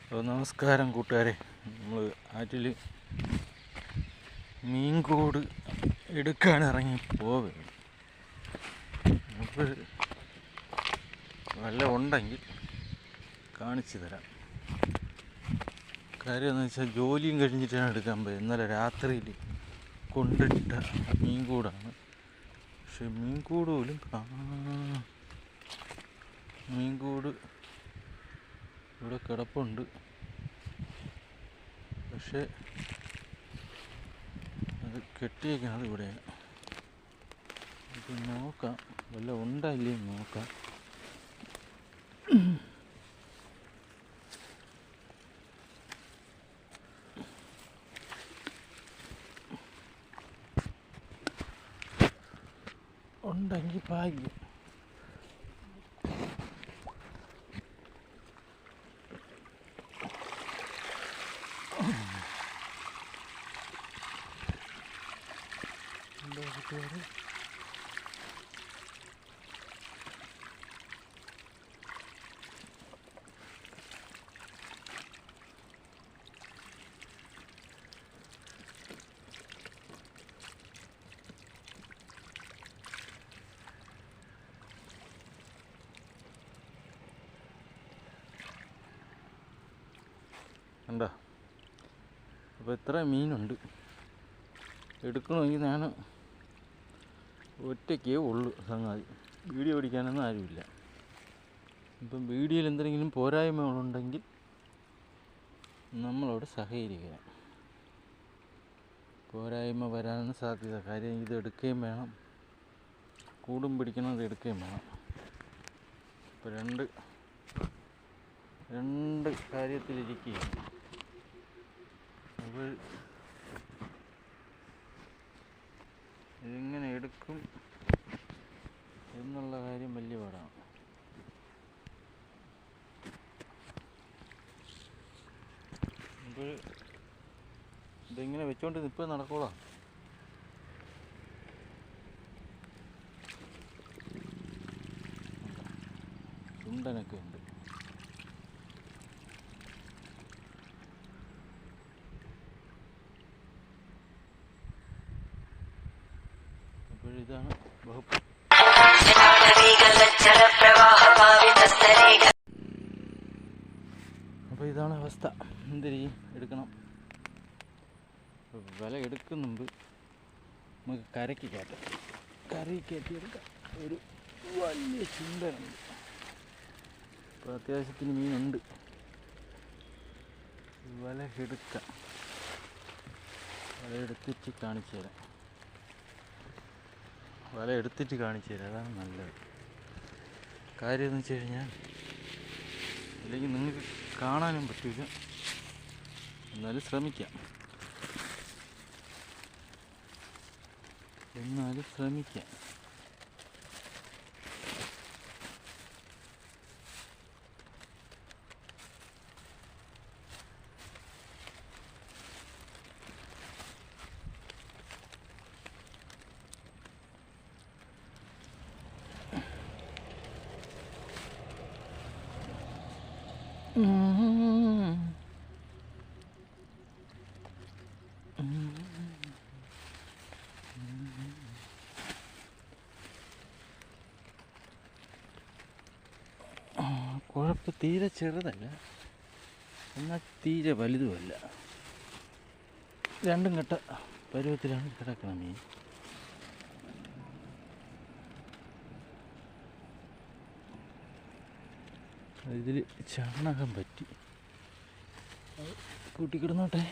അപ്പോൾ നമസ്കാരം കൂട്ടുകാരെ. നമ്മൾ ആറ്റിൽ മീൻകൂട് എടുക്കാൻ ഇറങ്ങി പോവുകയാണ്. അപ്പോൾ വല്ല ഉണ്ടെങ്കിൽ കാണിച്ചു തരാം. കാര്യം എന്ന് വെച്ചാൽ ജോലിയും കഴിഞ്ഞിട്ടാണ് എടുക്കാൻ പോയത്. ഇന്നലെ രാത്രിയിൽ കൊണ്ടിട്ട മീൻകൂടാണ്. പക്ഷെ മീൻകൂട് പോലും മീൻകൂട് ഇവിടെ കിടപ്പുണ്ട്. പക്ഷെ അത് കെട്ടിയേക്കുന്നത് ഇവിടെയാണ്. ഇത് നോക്കാം, വല്ല ഉണ്ടല്ലേ നോക്കാം. ഉണ്ടെങ്കിൽ ഭാഗ്യം. കൂട്ടുകാർ, കണ്ടോ? അപ്പോൾ ഇത്ര മീനുണ്ട്. എടുക്കണമെങ്കിൽ ഞാൻ ഒറ്റയ്ക്കേ ഉള്ളൂ. സംഗതി വീഡിയോ പിടിക്കാനൊന്നും ആരുമില്ല. ഇപ്പം വീഡിയോയിൽ എന്തെങ്കിലും പോരായ്മകളുണ്ടെങ്കിൽ നമ്മളോട് സഹകരിക്കണം. പോരായ്മ വരാനാണ് സാധ്യത. കാര്യം ഇത് എടുക്കുകയും വേണം, കൂടും പിടിക്കണം, അത് എടുക്കുകയും വേണം. ഇപ്പോൾ രണ്ട് കാര്യത്തിലിരിക്കുകയാണ്. അപ്പോൾ ഇതിങ്ങനെ എടുക്കും എന്നുള്ള കാര്യം വലിയ പാടാണ്. അപ്പോൾ ഇതിങ്ങനെ വെച്ചോണ്ട് ഇപ്പോൾ നടക്കൂടാ. ചുണ്ടനൊക്കെ ഉണ്ട്. ഇതാണ് വകുപ്പ്. അപ്പോൾ ഇതാണ് അവസ്ഥ. എന്തിരി എടുക്കണം. വില എടുക്കും മുമ്പ് നമുക്ക് കരയ്ക്ക് കയറ്റാം. കരയ്ക്ക് കയറ്റിയെടുക്കാം. ഒരു വലിയ ചുണ്ടനുണ്ട്. അപ്പോൾ അത്യാവശ്യത്തിന് മീനുണ്ട്. വില എടുക്കാം. വില എടുത്തിട്ട് കാണിച്ചു തരാം. വല എടുത്തിട്ട് കാണിച്ചു തരാം, അതാണ് നല്ലത്. കാര്യം എന്ന് വെച്ച് കഴിഞ്ഞാൽ അല്ലെങ്കിൽ നിങ്ങൾക്ക് കാണാനും പറ്റില്ല. എന്നാലും ശ്രമിക്കാം. കുഴപ്പം തീരെ ചെറുതല്ല, എന്നാൽ തീരെ വലുതുമല്ല. രണ്ടും കെട്ട പരുവത്തിലാണ് കിടക്കണം മീൻ. ഇതിൽ ചാണകം പറ്റി കൂട്ടിക്കിടന്നോട്ടെ.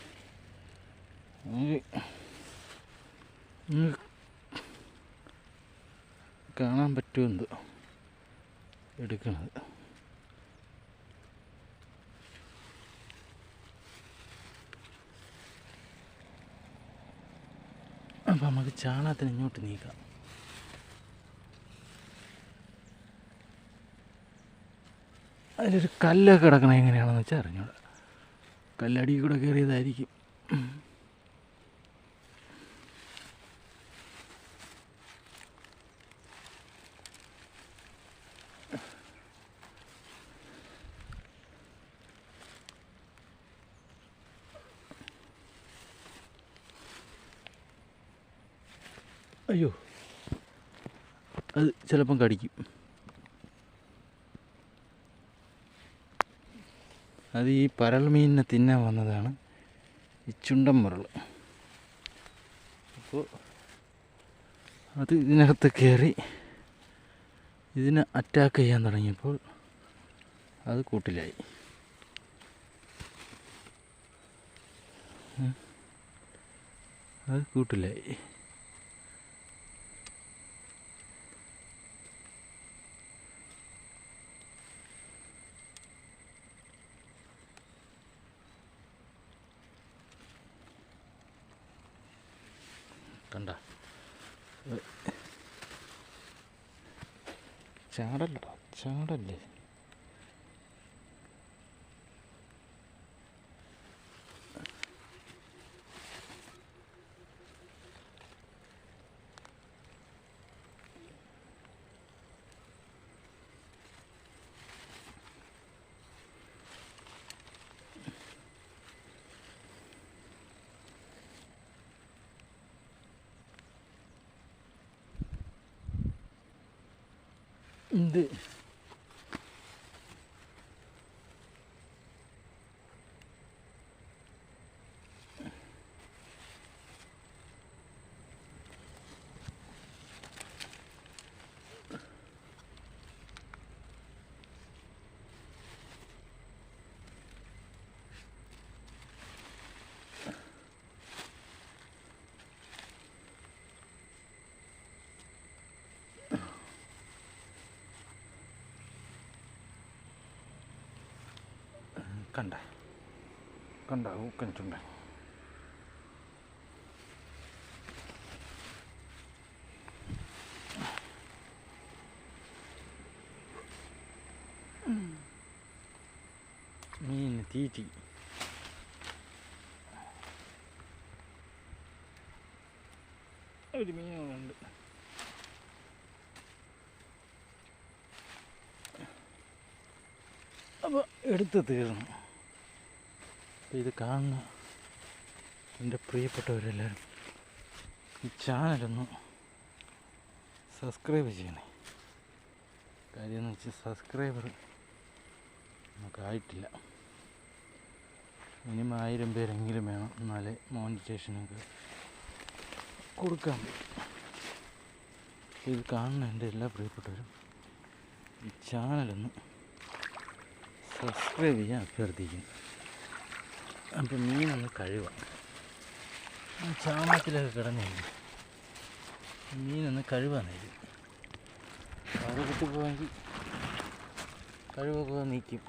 കാണാൻ പറ്റുമെന്തോ എടുക്കണത്. അപ്പം നമുക്ക് ചാണകത്തിന് ഇങ്ങോട്ട് നീക്കാം. അതിലൊരു കല്ലൊക്കെ കിടക്കണം. എങ്ങനെയാണെന്ന് വെച്ചാൽ അറിഞ്ഞൂടാ. കല്ലടി കൂടെ കയറിയതായിരിക്കും. അയ്യോ, അത് ചിലപ്പം കടിക്കും. അത് ഈ പരൽ മീനിനെ തിന്നാൻ വന്നതാണ് ഈ ചുണ്ടൻ മുരൾ. അപ്പോൾ അത് ഇതിനകത്ത് കയറി ഇതിനെ അറ്റാക്ക് ചെയ്യാൻ തുടങ്ങിയപ്പോൾ അത് കൂട്ടിലായി. അത് കൂട്ടിലായി. കണ്ട, ചാടല്ലടാ, ചാടല്ലേ. ഇത് കണ്ട കണ്ട ഊക്കൻ ചുണ്ടൻ. മീൻ തീറ്റി. ഒരു മീനുണ്ട്. അപ്പോൾ എടുത്ത് തീർന്നു. അപ്പോൾ ഇത് കാണുന്ന എൻ്റെ പ്രിയപ്പെട്ടവരെല്ലാവരും ഈ ചാനലൊന്ന് സബ്സ്ക്രൈബ് ചെയ്യണേ. കാര്യം എന്ന് വെച്ചാൽ സബ്സ്ക്രൈബർ നമുക്കായിട്ടില്ല. മിനിമം 1000 പേരെങ്കിലും വേണം, എന്നാലേ മോണിറ്റൈസേഷനൊക്കെ കൊടുക്കാൻ പറ്റും. ഇത് കാണുന്ന എൻ്റെ എല്ലാ പ്രിയപ്പെട്ടവരും ഈ ചാനലൊന്ന് സബ്സ്ക്രൈബ് ചെയ്യാൻ അഭ്യർത്ഥിക്കുന്നു. അപ്പം മീനൊന്ന് കഴുകാം. ചാണകത്തിലൊക്കെ കിടന്നില്ല, മീനൊന്ന് കഴുകാനായിരിക്കും. അത് കിട്ടിപ്പോയെങ്കിൽ കഴിവൊക്കെ നീക്കും.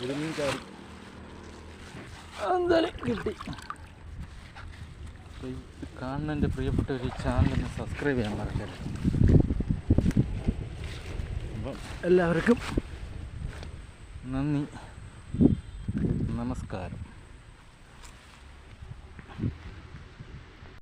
ഒരു മീൻ ചാടി എന്തായാലും കിട്ടി. കാണുന്ന എൻ്റെ പ്രിയപ്പെട്ട ഒരു ചാനലൊന്ന് സബ്സ്ക്രൈബ് ചെയ്യാൻ മറക്കരുത്. അപ്പം എല്ലാവർക്കും നന്ദി, നമസ്കാരം.